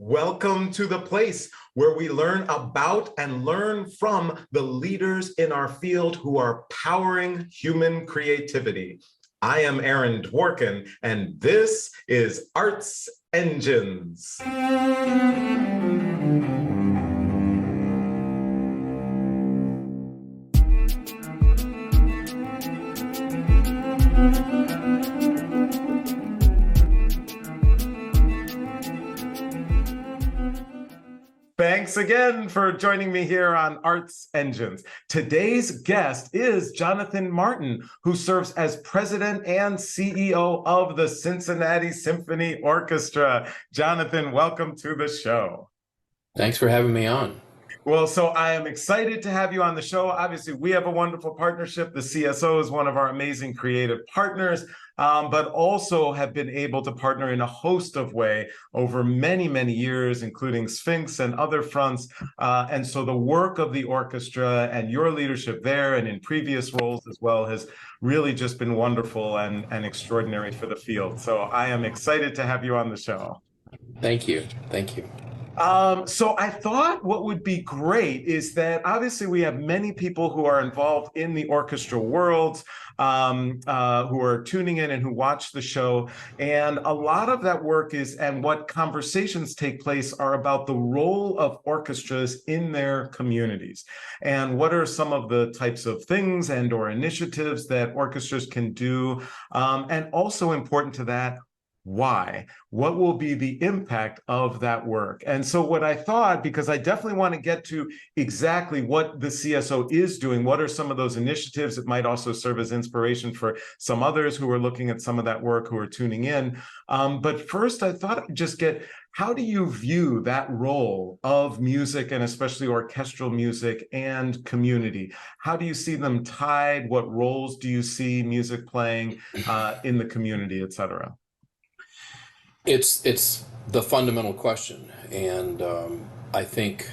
Welcome to the place where we learn about and learn from the leaders in our field who are powering human creativity. I am Aaron Dworkin, and this is Arts Engines. Thanks again for joining me here on Arts Engines. Today's guest is Jonathan Martin, who serves as president and CEO of the Cincinnati Symphony Orchestra. Jonathan, welcome to the show. Thanks for having me on. Well, so I am excited to have you on the show. Obviously, we have a wonderful partnership. The CSO is one of our amazing creative partners, but also have been able to partner in a host of ways over many, many years, including Sphinx and other fronts. And so the work of the orchestra and your leadership there and in previous roles as well has really just been wonderful and extraordinary for the field. So I am excited to have you on the show. Thank you. Thank you. So I thought what would be great is that obviously we have many people who are involved in the orchestra world, who are tuning in and who watch the show. And a lot of that work is, and what conversations take place are about the role of orchestras in their communities. And what are some of the types of things and or initiatives that orchestras can do? And also important to that, why? What will be the impact of that work? And so what I thought, because I definitely want to get to exactly what the CSO is doing, what are some of those initiatives that might also serve as inspiration for some others who are looking at some of that work, who are tuning in. But first, I thought I'd just get, how do you view that role of music and especially orchestral music and community? How do you see them tied? What roles do you see music playing in the community, et cetera? It's the fundamental question, and I think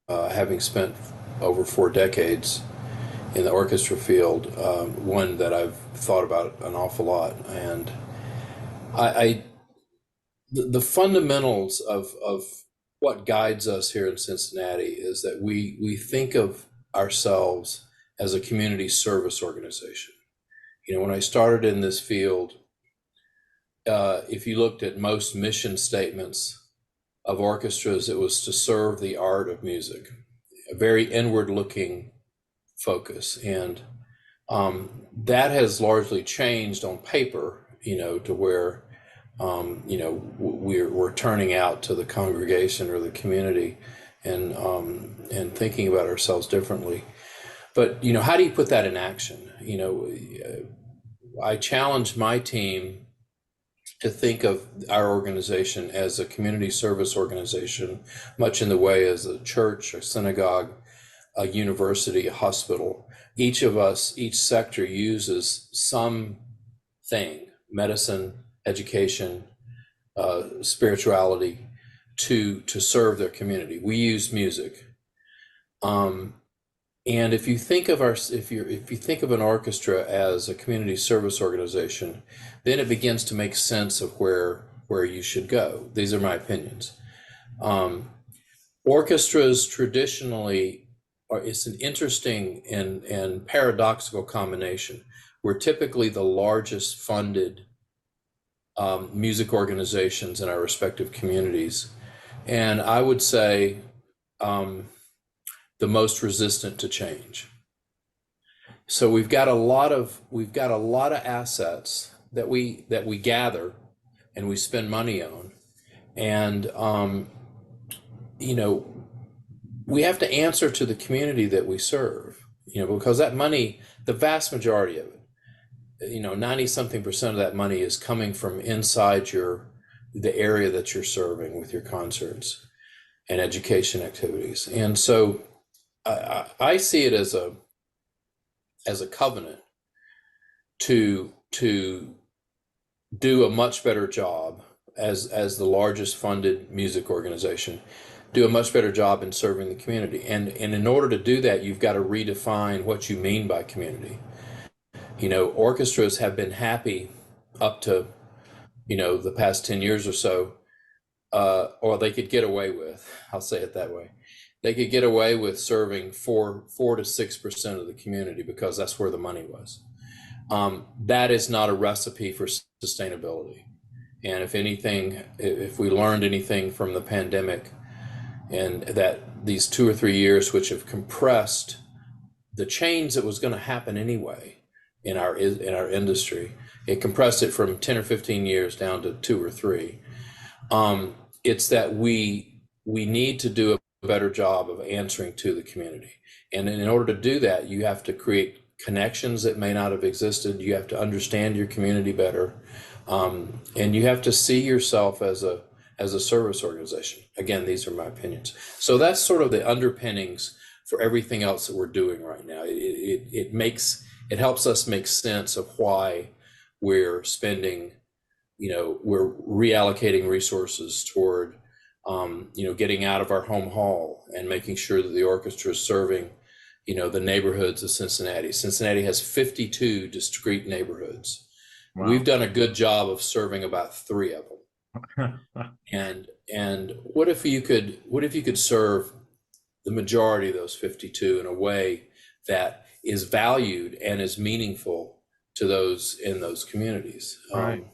having spent over 4 decades in the orchestra field, one that I've thought about an awful lot, and the fundamentals of what guides us here in Cincinnati is that we think of ourselves as a community service organization. You know, when I started in this field, if you looked at most mission statements of orchestras, it was to serve the art of music, a very inward-looking focus. And that has largely changed on paper, you know, to where, you know, we're turning out to the congregation or the community and thinking about ourselves differently. But, you know, how do you put that in action? You know, I challenge my team to think of our organization as a community service organization, much in the way as a church, a synagogue, a university, a hospital. Each of us, each sector uses something, medicine, education, spirituality, to serve their community. We use music. And if you think of if you think of an orchestra as a community service organization, then it begins to make sense of where you should go. These are my opinions. Orchestras traditionally it's an interesting and paradoxical combination. We're typically the largest funded music organizations in our respective communities, and I would say the most resistant to change. So we've got a lot of assets that we gather and we spend money on, and you know, we have to answer to the community that we serve, you know, because that money, the vast majority of it, you know, 90-something% of that money is coming from inside the area that you're serving with your concerts and education activities. And so I see it as a covenant to do a much better job as the largest funded music organization, do a much better job in serving the community. And in order to do that, you've got to redefine what you mean by community. You know, orchestras have been happy up to, you know, the past 10 years or so or they could get away with, I'll say it that way. They could get away with serving 4 to 6% of the community because that's where the money was. That is not a recipe for sustainability. And if anything, if we learned anything from the pandemic, and that these 2 or 3 years, which have compressed the change that was going to happen anyway in our industry, it compressed it from 10 or 15 years down to 2 or 3. It's that we need to do a better job of answering to the community, and in order to do that, you have to create connections that may not have existed. You have to understand your community better, and you have to see yourself as a service organization. Again, these are my opinions. So that's sort of the underpinnings for everything else that we're doing right now. It helps us make sense of why we're spending, we're reallocating resources toward, getting out of our home hall and making sure that the orchestra is serving, the neighborhoods of Cincinnati. Cincinnati has 52 discrete neighborhoods. Wow. We've done a good job of serving about 3 of them. And what if you could serve the majority of those 52 in a way that is valued and is meaningful to those in those communities? Right.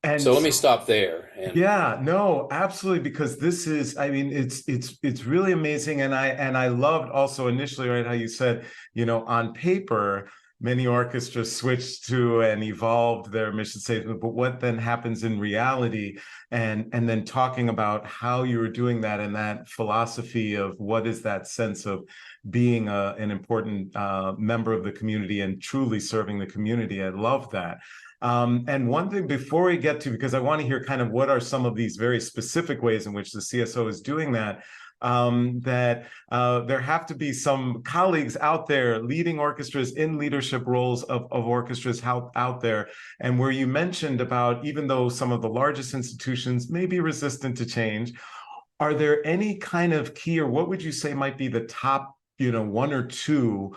And so let me stop there. Yeah, no, absolutely, because this is, I mean, it's really amazing. And I loved also initially, right, how you said, on paper, many orchestras switched to and evolved their mission statement, but what then happens in reality, and then talking about how you were doing that, and that philosophy of what is that sense of being an important member of the community and truly serving the community. I love that. And one thing before we get to, because I want to hear kind of what are some of these very specific ways in which the CSO is doing that, there have to be some colleagues out there leading orchestras in leadership roles of orchestras out there. And where you mentioned about, even though some of the largest institutions may be resistant to change, are there any kind of key, or what would you say might be the top, 1 or 2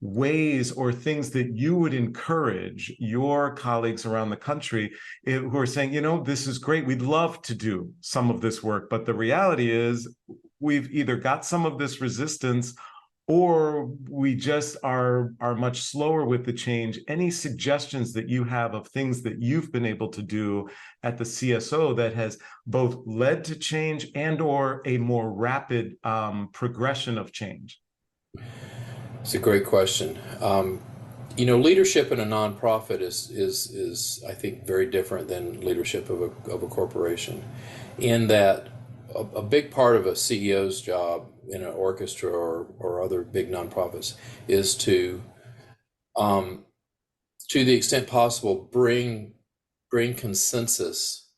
ways or things that you would encourage your colleagues around the country who are saying, this is great, we'd love to do some of this work, but the reality is we've either got some of this resistance or we just are much slower with the change. Any suggestions that you have of things that you've been able to do at the CSO that has both led to change and or a more rapid progression of change? It's a great question. Leadership in a nonprofit is I think very different than leadership of a corporation, in that a big part of a CEO's job in an orchestra or other big nonprofits is to the extent possible, bring consensus,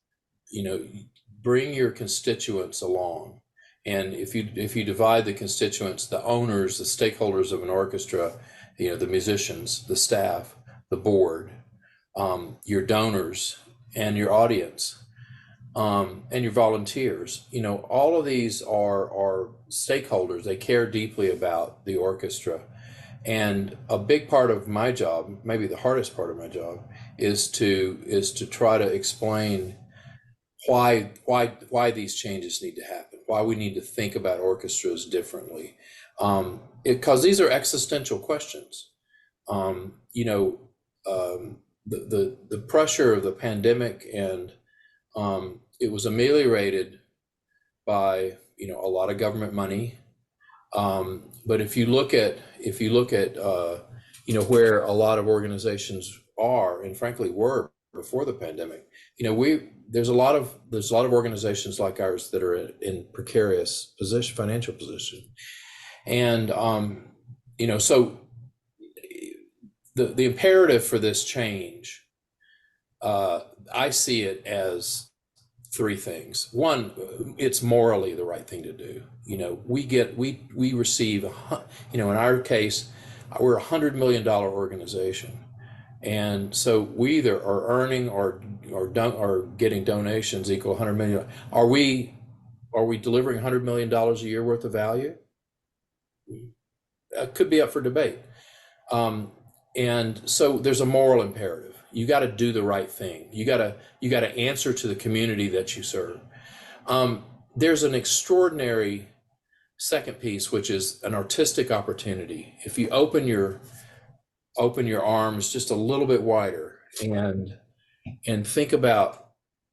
bring your constituents along. And if you divide the constituents, the owners, the stakeholders of an orchestra, the musicians, the staff, the board, your donors, and your audience, and your volunteers, all of these are stakeholders. They care deeply about the orchestra. And a big part of my job, maybe the hardest part of my job, is to try to explain why these changes need to happen, why we need to think about orchestras differently, because these are existential questions. The pressure of the pandemic, and it was ameliorated by a lot of government money, but if you look at where a lot of organizations are, and frankly were before the pandemic, there's a lot of organizations like ours that are in precarious financial position, and so the imperative for this change, I see it as 3 things. One, it's morally the right thing to do. We receive, in our case, we're $100 million organization. And so we either are earning or getting donations equal $100 million. Are we delivering $100 million a year worth of value? That could be up for debate. And so there's a moral imperative. You got to do the right thing. You got to answer to the community that you serve. There's an extraordinary second piece, which is an artistic opportunity. If you open your arms just a little bit wider and think about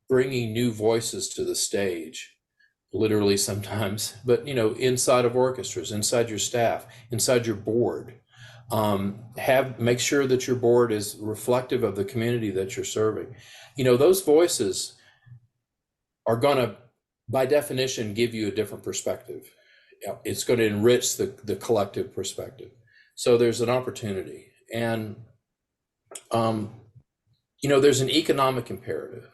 bringing new voices to the stage, literally sometimes, but inside of orchestras, inside your staff, inside your board, make sure that your board is reflective of the community that you're serving. Those voices are going to, by definition, give you a different perspective. It's going to enrich the collective perspective. So there's an opportunity. And there's an economic imperative.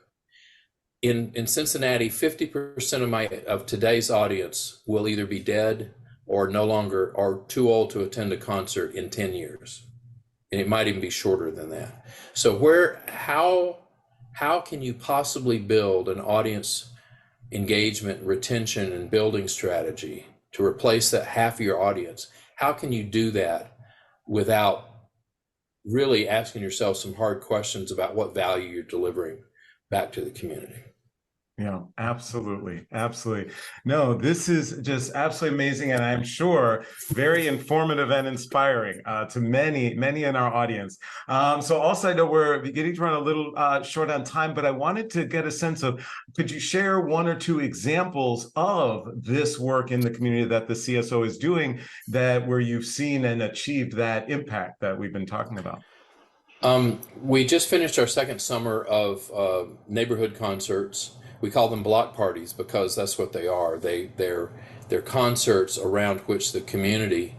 In Cincinnati, 50% of today's audience will either be dead or no longer, or too old to attend a concert in 10 years. And it might even be shorter than that. So how can you possibly build an audience engagement, retention, and building strategy to replace that half of your audience? How can you do that without really asking yourself some hard questions about what value you're delivering back to the community? Yeah, absolutely. Absolutely. No, this is just absolutely amazing. And I'm sure very informative and inspiring to many, many in our audience. So also, I know we're beginning to run a little short on time, but I wanted to get a sense of, could you share one or two examples of this work in the community that the CSO is doing where you've seen and achieved that impact that we've been talking about? We just finished our second summer of neighborhood concerts. We call them block parties because that's what they are. They're concerts around which the community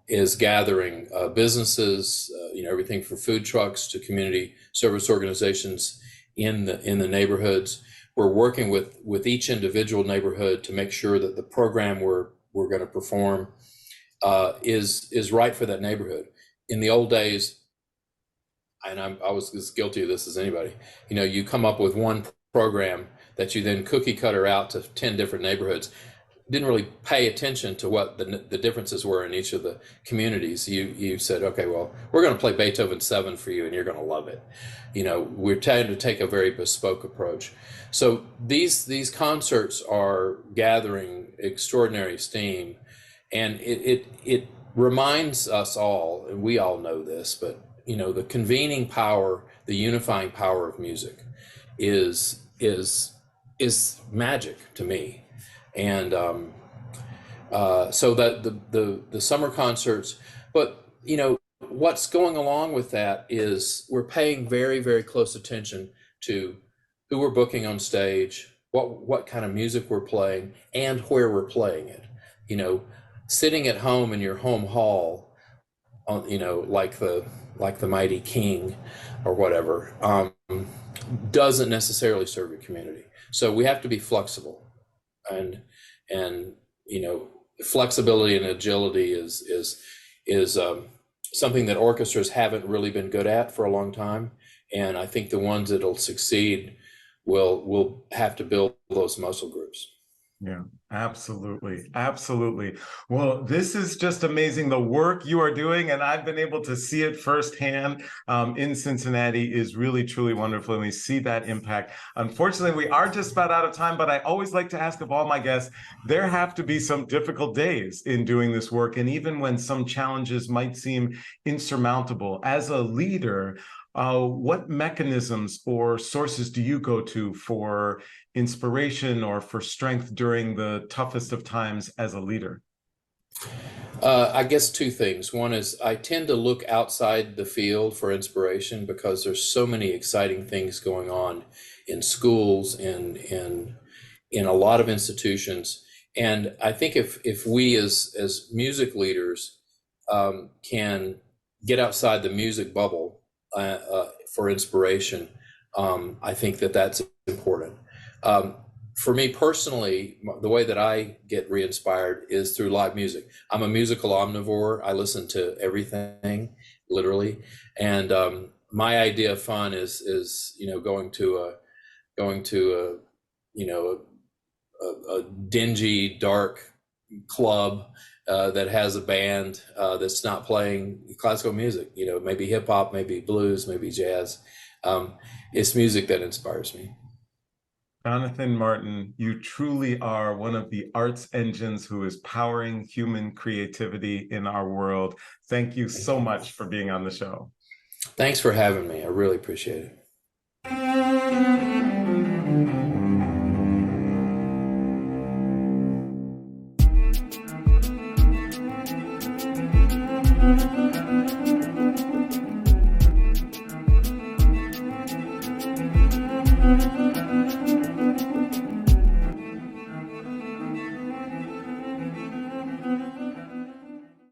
is gathering, businesses, everything from food trucks to community service organizations in the neighborhoods. We're working with each individual neighborhood to make sure that the program we're going to perform is right for that neighborhood. In the old days, and I was as guilty of this as anybody, you come up with one program that you then cookie cutter out to 10 different neighborhoods. Didn't really pay attention to what the differences were in each of the communities. You said, okay, well, we're going to play Beethoven 7 for you and you're going to love it. We're trying to take a very bespoke approach. So these concerts are gathering extraordinary steam, and it reminds us all, and we all know this, but the convening power, the unifying power of music is magic to me. And so that the summer concerts, but what's going along with that is we're paying very, very close attention to who we're booking on stage, what kind of music we're playing, and where we're playing it. Sitting at home in your home hall, like the Mighty King or whatever, doesn't necessarily serve your community. So we have to be flexible, and flexibility and agility is something that orchestras haven't really been good at for a long time. And I think the ones that'll succeed will have to build those muscle groups. Yeah, absolutely. Absolutely. Well, this is just amazing. The work you are doing, and I've been able to see it firsthand in Cincinnati, is really, truly wonderful. And we see that impact. Unfortunately, we are just about out of time, but I always like to ask of all my guests, there have to be some difficult days in doing this work. And even when some challenges might seem insurmountable, as a leader, what mechanisms or sources do you go to for inspiration or for strength during the toughest of times as a leader? I guess two things. One is I tend to look outside the field for inspiration because there's so many exciting things going on in schools and in a lot of institutions. And I think if we as music leaders can get outside the music bubble for inspiration, I think that's important. For me personally, the way that I get re-inspired is through live music. I'm a musical omnivore. I listen to everything, literally. And my idea of fun is going to a dingy, dark club that has a band that's not playing classical music. Maybe hip hop, maybe blues, maybe jazz. It's music that inspires me. Jonathan Martin, you truly are one of the arts engines who is powering human creativity in our world. Thank you so much for being on the show. Thanks for having me. I really appreciate it.